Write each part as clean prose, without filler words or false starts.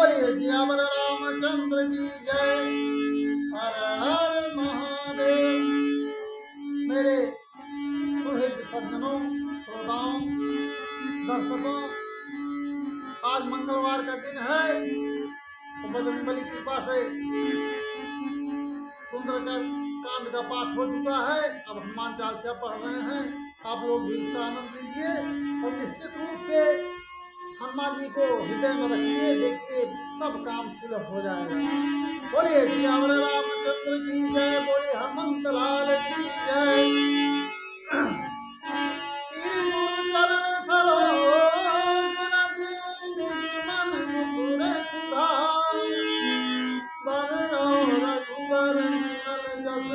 बोलिए सियावर रामचंद्र की जय। हर हर महादेव। मेरे सुहृद सज्जनों, श्रोताओं, दर्शकों, आज मंगलवार का दिन है। तो बजरंगबली की कृपा से सुंदरकांड कांड का पाठ हो चुका है। अब हनुमान चालीसा पढ़ रहे हैं। आप लोग भी इसका आनंद लीजिए और निश्चित रूप से हनुमान जी को हृदय में रखिए। देखिए सब काम सुलभ हो जाएगा। बोलिए सियावर रामचंद्र की जय। बोलिए हनुमंत लाल की जय। श्री गुरु चरण सरोज रज निज मन मुकुर सुधार। वरनो रघुबर विमल जस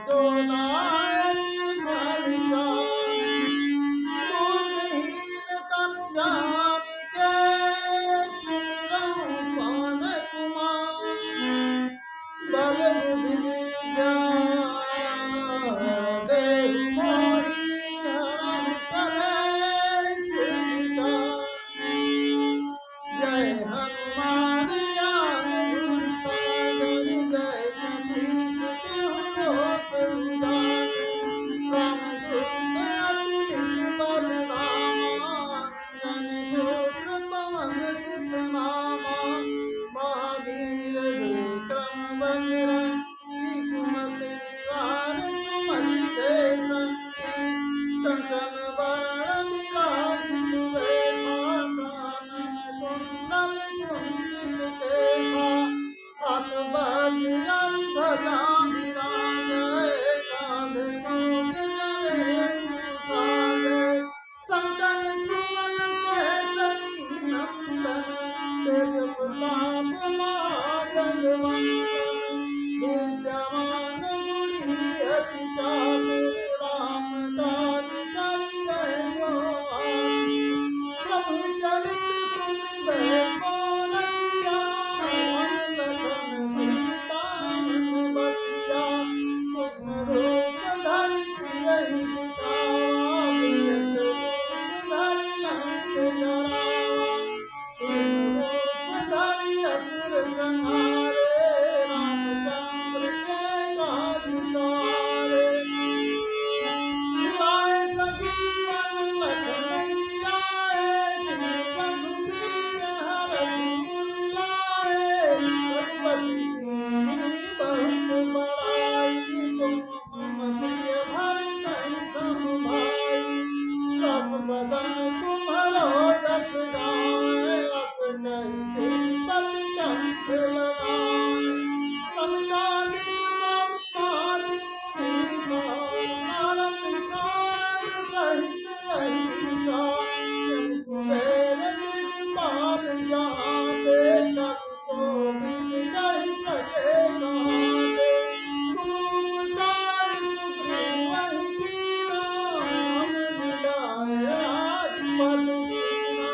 जो दायक फलचार। बुद्धिहीन तनु जानिके सुमिरौं पवन कुमार। बल बुद्धि विद्या देहु मोहि हरहु कलेश विकार। जय हनुमान ज्ञान गुण सागर। जय कपीस तिहुँ लोक उजागर। रामदूत अतुलित बल धामा। अंजनी पुत्र पवन सुत नामा। महावीर विक्रम बजरंगी। कुमति निवार सुमति के संगी। कंचन वरण विराज सुबेसा। कानन कुंडल कुंचित केसा। हाथ बाजु ध्वजा विराजै। कांधे मूंज जनेऊ साजै। संकट सुमन केसरी नंदन। तेज प्रताप महाजगवंदन। विद्यमान गुणी अति चातुर। राम काज करिबे को आतुर। प्रभु चरित्र सुनिबे को रसिया। राम लखन सीता मन बसिया। सूक्ष्म रूप धरि सियहि दिखावा। बिकट रूप धरि लंक जरावा। तीन रूप धरि असुर संहारे। रामचंद्र के काज सवारे। लाए सजीवन लखन जियाए। श्री रघुवीर हरषि उर लाए। रघुपति कीन्ही बहुत बड़ाई। तुम मम प्रिय भरतहि सम भाई। सस बदन तुम्हरो जस गावें। अस कहि श्रीपति कंठ लगावें। समकालीन ब्रह्मादि मुनीसा। नारद सारद सहित अहीसा। जम कुबेर दिगपाल जहाते। कवि कोविद कहि सके कहाते। खूब कार सुग्रीव कीना। हम मिलाए राजपद दीना।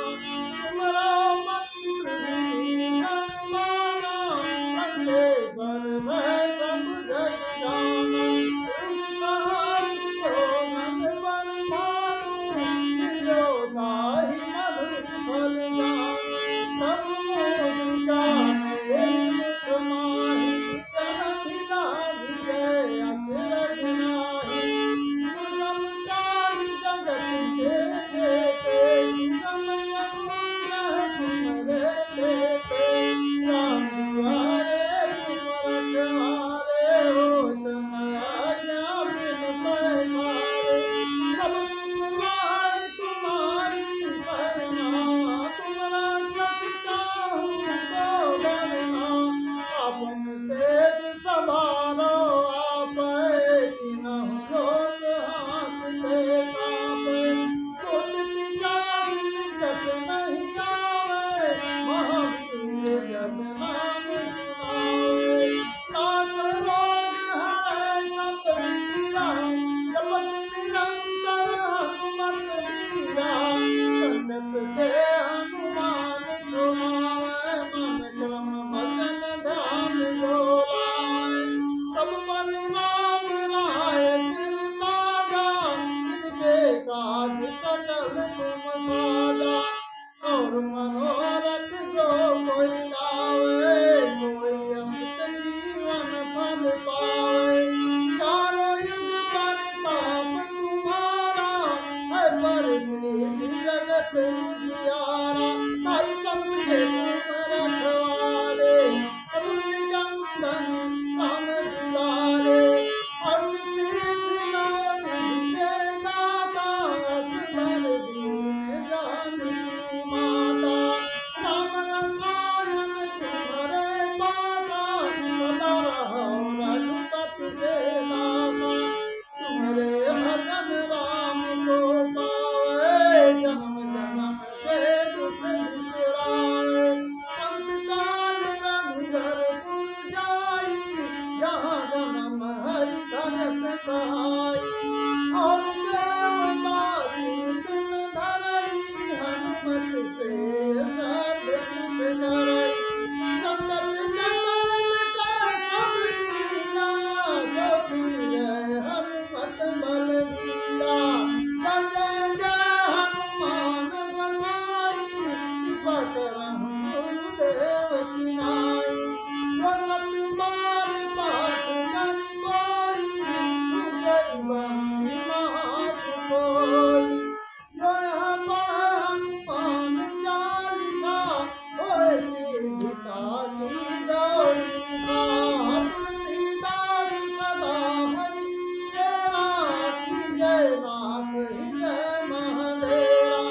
तुमरो मंत्र विभीषण माना। लंकेश्वर भय सब जग जाना। तुम सहस जोमन पर भानु। जो ताहि मधुर फल जानु। प्रभु मुद्रिका मेलि मुख माहि। जलधि लाधि गए अचरज नाही। दुर्गम काज जगत के जेते। सुगम अनुग्रह तुम्हरे तेते। राम दुआरे तुम रखवारे। होत न आज्ञा बिनु पैसारे। सब सुख लाए तुम्हारी सरना। तुम राक्षस काहू करत उजियारा, साधु संत के तुम रखवारे, असुर निकंदन राम दुलारे, और सिद्धि नाम के दाता, असवर दीन जानकी माता, राम रसायन तुम्हारे पासा, सदा रहो रघुपति के दासा, तुम्हारे भजन राम को पावे, जन्म जन्म के दुख बिसराए, अंत काल रघुबर पुर जाई, जहाँ जन्म हरि भगत कहाई, और देवता तुम धरई, हनुमत से सब सुख करई, सकल जगत का सब लीला, जो सुनिए हनुमत बलबीरा, जय जय हनुमान गोसाई, कृपा करहु गुरुदेव की नाई, जो सत बार पाठ जन कोई, सुगई बंदी महासुकोई, जो हनुमान चालीसा, होय सिद्धि साखी गौरीसा, तुलसीदास सदा हरि चेरा, की जय नाथ हृदय महडेरा,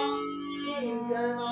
की जय नाथ